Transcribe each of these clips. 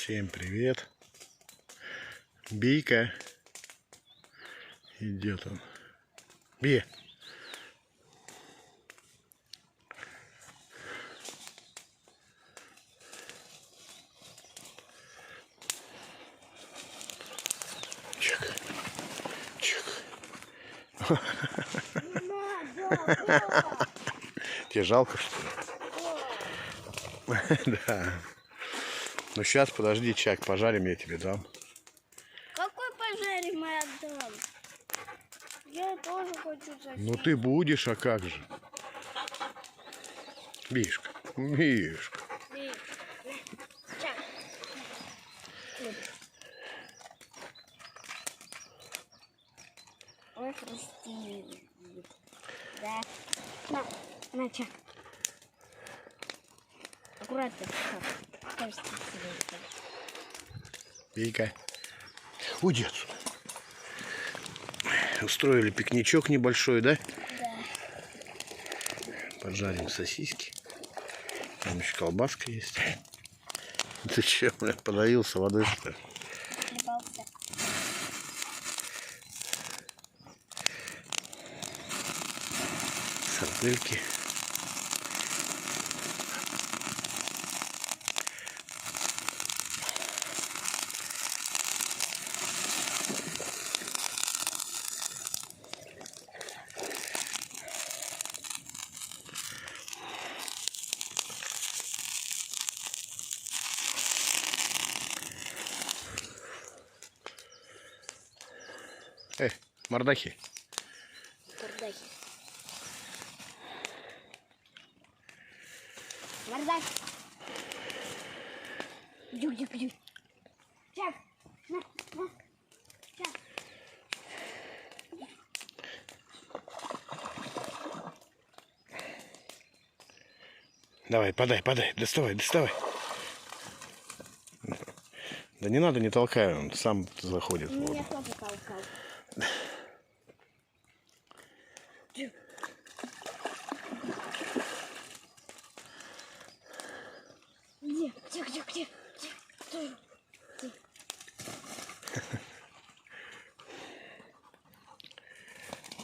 Всем привет. Бейка. Идет он. Бей. Чик. Чик. Тебе жалко, что ли? Да. Ну сейчас, подожди, Чак, пожарим, я тебе дам. Какой пожарим, я отдам? Я тоже хочу сосиску. Ну ты будешь, а как же? Мишка, Мишка. Чак. Ой, хрустит. Да. На, Чак. Аккуратно. Кажется, Бейка. Уйди отсюда. Устроили пикничок небольшой, да? Да. Поджарим сосиски. Там еще колбаска есть. Ты че, блядь, подавился водой, что ли? Хлебался. Сардельки. Мордахи. Мордахи. Мордахи. Дюк. Чак. На. Чак. Давай, подай, доставай. Да не надо, не толкай, он сам заходит в воду. Я тоже толкал. Где?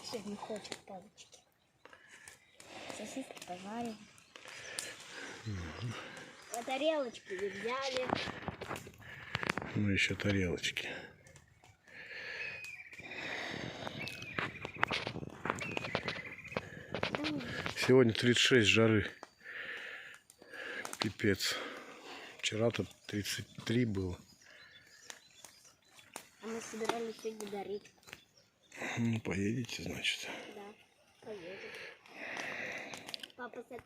Все, не хочет палочки. Сосиски пожарим. А тарелочки не взяли. Ну, еще тарелочки. Сегодня 36 жары. Пипец. Вчера-то 33 было. А мы собирались сегодня дарить. Ну, поедете, значит. Да, поедем. Папа, смотри.